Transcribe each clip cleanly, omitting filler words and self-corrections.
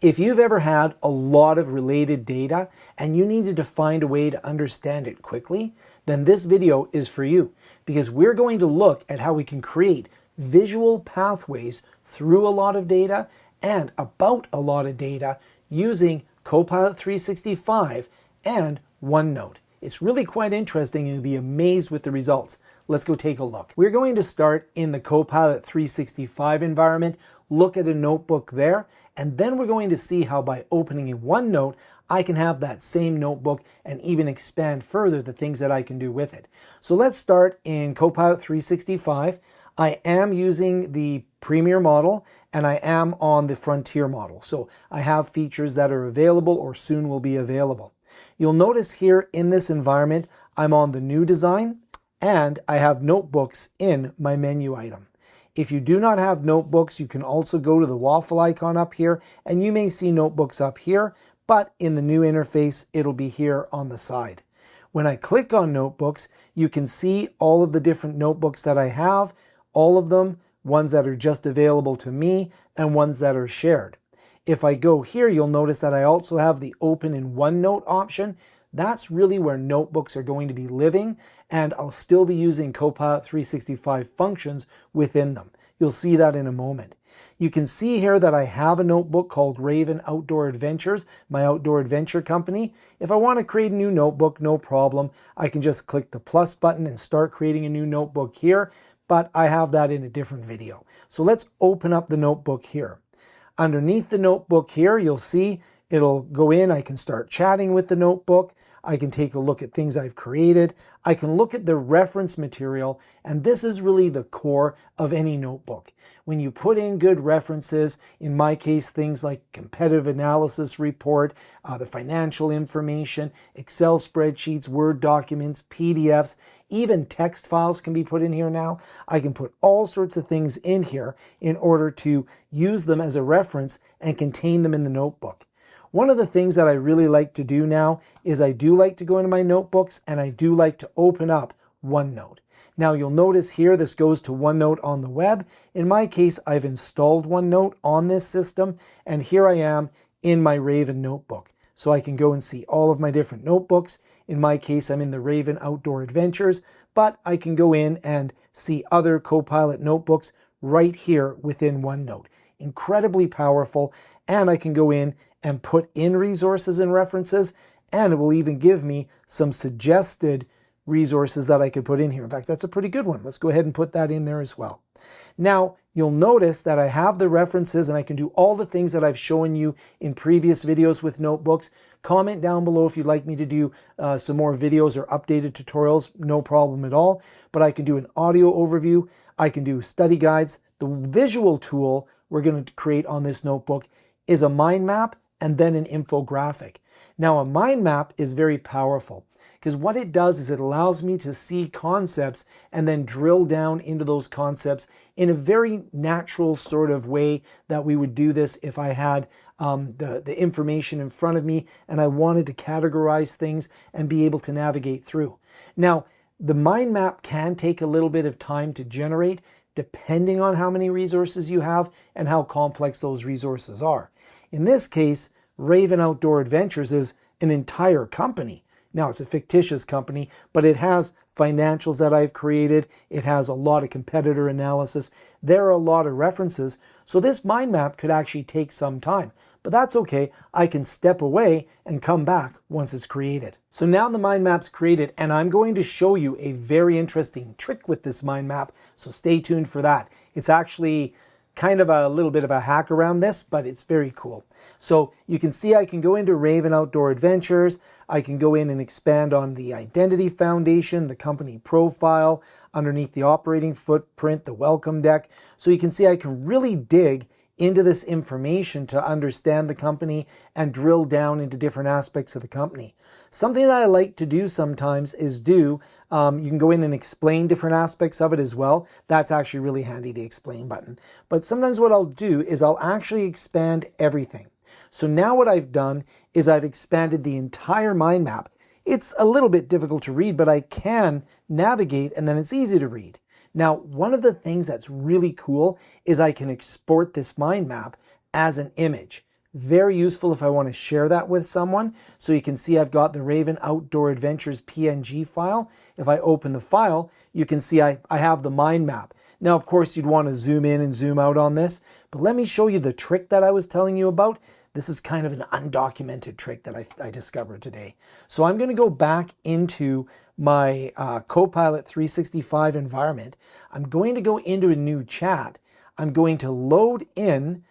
If you've ever had a lot of related data and you needed to find a way to understand it quickly, then this video is for you, because we're going to look at how we can create visual pathways through a lot of data and about a lot of data using Copilot 365 and OneNote. It's really quite interesting and you'll be amazed with the results. Let's go take a look. We're going to start in the Copilot 365 environment, look at a notebook there, and then we're going to see how by opening a OneNote, I can have that same notebook and even expand further the things that I can do with it. So let's start in Copilot 365. I am using the Premier model and I am on the Frontier model. So I have features that are available or soon will be available. You'll notice here in this environment, I'm on the new design and I have notebooks in my menu item. If you do not have notebooks, you can also go to the waffle icon up here and you may see notebooks up here, but in the new interface, it'll be here on the side. When I click on notebooks, you can see all of the different notebooks that I have, all of them, ones that are just available to me and ones that are shared. If I go here, you'll notice that I also have the open in OneNote option. That's really where notebooks are going to be living, and I'll still be using Copilot 365 functions within them. You'll see that in a moment. You can see here that I have a notebook called Raven Outdoor Adventures, my outdoor adventure company. If I want to create a new notebook, no problem. I can just click the plus button and start creating a new notebook here, but I have that in a different video. So let's open up the notebook here. Underneath the notebook here, you'll see it'll go in. I can start chatting with the notebook. I can take a look at things I've created. I can look at the reference material, and this is really the core of any notebook. When you put in good references, in my case, things like competitive analysis report, the financial information, Excel spreadsheets, Word documents, PDFs, even text files can be put in here now. I can put all sorts of things in here in order to use them as a reference and contain them in the notebook. One of the things that I really like to do now is I do like to go into my notebooks and I do like to open up OneNote. Now you'll notice here this goes to OneNote on the web. In my case, I've installed OneNote on this system and here I am in my Raven notebook. So I can go and see all of my different notebooks. In my case, I'm in the Raven Outdoor Adventures, but I can go in and see other Copilot notebooks right here within OneNote. Incredibly powerful, and I can go in and put in resources and references, and it will even give me some suggested resources that I could put in here. In fact, that's a pretty good one. Let's go ahead and put that in there as well. Now, you'll notice that I have the references and I can do all the things that I've shown you in previous videos with notebooks. Comment down below if you'd like me to do some more videos or updated tutorials, no problem at all. But I can do an audio overview. I can do study guides. The visual tool we're going to create on this notebook is a mind map and then an infographic. Now, a mind map is very powerful because what it does is it allows me to see concepts and then drill down into those concepts in a very natural sort of way that we would do this if I had the information in front of me and I wanted to categorize things and be able to navigate through. Now, the mind map can take a little bit of time to generate depending on how many resources you have and how complex those resources are. In this case, Raven Outdoor Adventures is an entire company. Now, it's a fictitious company, but it has financials that I've created. It has a lot of competitor analysis. There are a lot of references. So this mind map could actually take some time, but that's okay. I can step away and come back once it's created. So now the mind map's created, and I'm going to show you a very interesting trick with this mind map. So stay tuned for that. It's actually kind of a little bit of a hack around this, but it's very cool. So you can see I can go into Raven Outdoor Adventures. I can go in and expand on the identity foundation, the company profile, underneath the operating footprint, the welcome deck. So you can see I can really dig into this information to understand the company and drill down into different aspects of the company. Something that I like to do sometimes is you can go in and explain different aspects of it as well. That's actually really handy, the explain button. But sometimes what I'll do is I'll actually expand everything. So now what I've done is I've expanded the entire mind map. It's a little bit difficult to read, but I can navigate and then it's easy to read. Now, one of the things that's really cool is I can export this mind map as an image. Very useful if I want to share that with someone. So you can see I've got the Raven Outdoor Adventures PNG file. If I open the file, you can see I have the mind map. Now, of course, you'd want to zoom in and zoom out on this, but let me show you the trick that I was telling you about. This is kind of an undocumented trick that I discovered today. So I'm going to go back into my Copilot 365 environment. I'm going to go into a new chat. I'm going to load in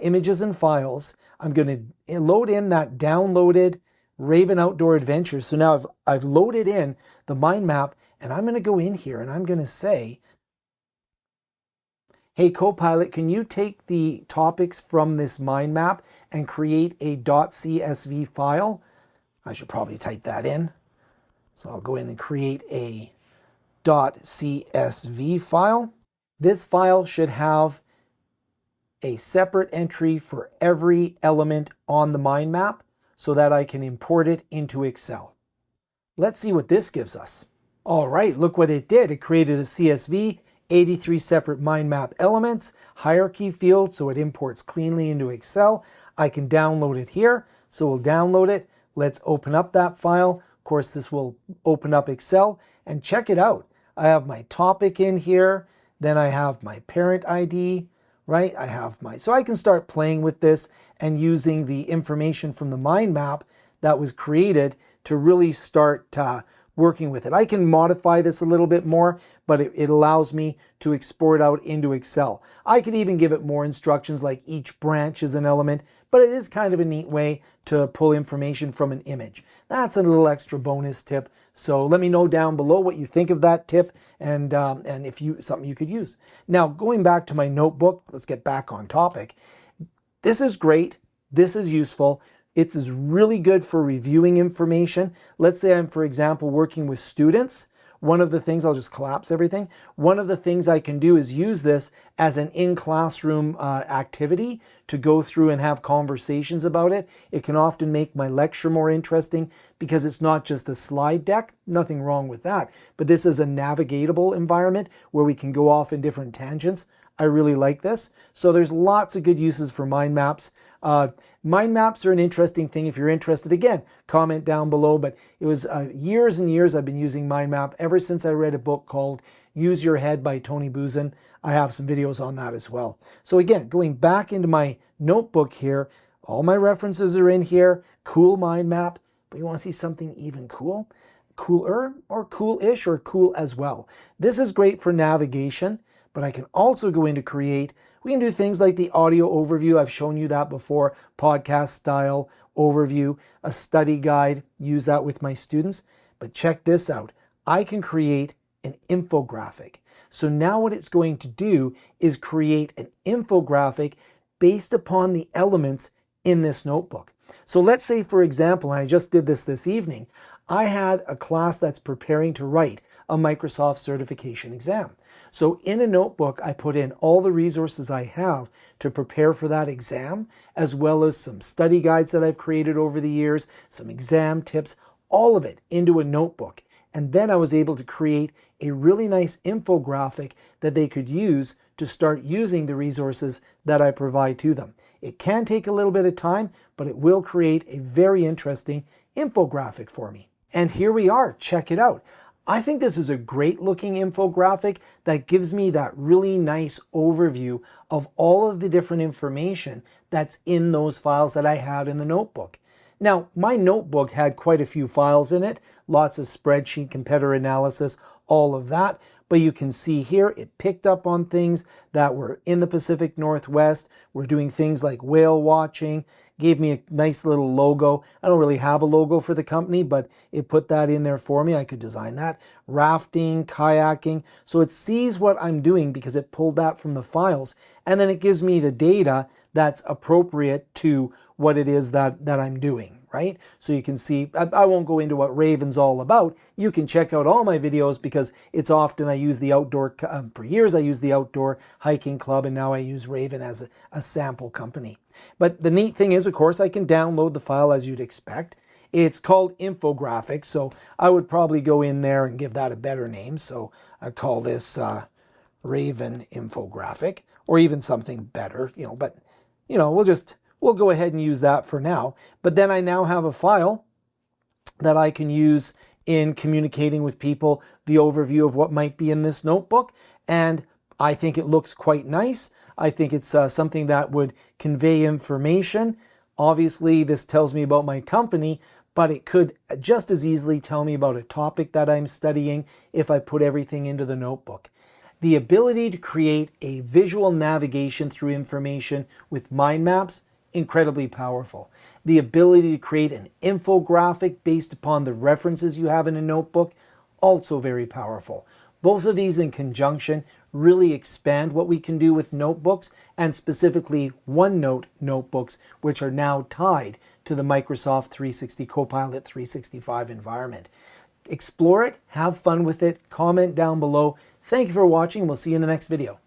images and files. I'm going to load in that downloaded Raven Outdoor Adventures. So now I've loaded in the mind map, and I'm going to go in here and I'm going to say, hey, Copilot, can you take the topics from this mind map and create a .csv file? I should probably type that in. So I'll go in and create a .csv file. This file should have a separate entry for every element on the mind map so that I can import it into Excel. Let's see what this gives us. All right, look what it did. It created a CSV, 83 separate mind map elements, hierarchy field, so it imports cleanly into Excel. I can download it here, so we'll download it. Let's open up that file. Of course, this will open up Excel, and check it out. I have my topic in here, then I have my parent ID, right? So I can start playing with this and using the information from the mind map that was created to really start working with it. I can modify this a little bit more, but it allows me to export out into Excel. I could even give it more instructions like each branch is an element, but it is kind of a neat way to pull information from an image. That's a little extra bonus tip. So let me know down below what you think of that tip and if something you could use. Now, going back to my notebook, let's get back on topic. This is great. This is useful. It is really good for reviewing information. Let's say I'm, for example, working with students. One of the things, I'll just collapse everything. One of the things I can do is use this as an in-classroom activity to go through and have conversations about it. It can often make my lecture more interesting because it's not just a slide deck. Nothing wrong with that. But this is a navigatable environment where we can go off in different tangents. I really like this. So there's lots of good uses for mind maps. Mind maps are an interesting thing. If you're interested, again, comment down below. But it was years and years I've been using mind map ever since I read a book called Use Your Head by Tony Buzan. I have some videos on that as well. So again, going back into my notebook here, all my references are in here. Cool mind map. But you want to see something even cool? Cooler or cool-ish or cool as well. This is great for navigation. But I can also go into create. We can do things like the audio overview. I've shown you that before. Podcast style overview, a study guide. Use that with my students. But check this out. I can create an infographic. So now what it's going to do is create an infographic based upon the elements in this notebook. So let's say, for example, and I just did this evening, I had a class that's preparing to write a Microsoft certification exam. So in a notebook, I put in all the resources I have to prepare for that exam, as well as some study guides that I've created over the years, some exam tips, all of it into a notebook. And then I was able to create a really nice infographic that they could use to start using the resources that I provide to them. It can take a little bit of time, but it will create a very interesting infographic for me. And here we are. Check it out. I think this is a great looking infographic that gives me that really nice overview of all of the different information that's in those files that I had in the notebook. Now, my notebook had quite a few files in it, lots of spreadsheet, competitor analysis, all of that. But you can see here, it picked up on things that were in the Pacific Northwest. We're doing things like whale watching, gave me a nice little logo. I don't really have a logo for the company, but it put that in there for me. I could design that. Rafting, kayaking. So it sees what I'm doing because it pulled that from the files. And then it gives me the data that's appropriate to what it is that I'm doing, right? So you can see, I won't go into what Raven's all about. You can check out all my videos because it's often I use the outdoor, for years I used the outdoor hiking club, and now I use Raven as a sample company. But the neat thing is, of course, I can download the file as you'd expect. It's called Infographic, so I would probably go in there and give that a better name. So I call this Raven Infographic, or even something better, but we'll we'll go ahead and use that for now. But then I now have a file that I can use in communicating with people, the overview of what might be in this notebook. And I think it looks quite nice. I think it's something that would convey information. Obviously, this tells me about my company, but it could just as easily tell me about a topic that I'm studying if I put everything into the notebook. The ability to create a visual navigation through information with mind maps, incredibly powerful. The ability to create an infographic based upon the references you have in a notebook, also very powerful. Both of these in conjunction really expand what we can do with notebooks, and specifically OneNote notebooks, which are now tied to the Microsoft 360 Copilot 365 environment. Explore it, have fun with it, comment down below. Thank you for watching. We'll see you in the next video.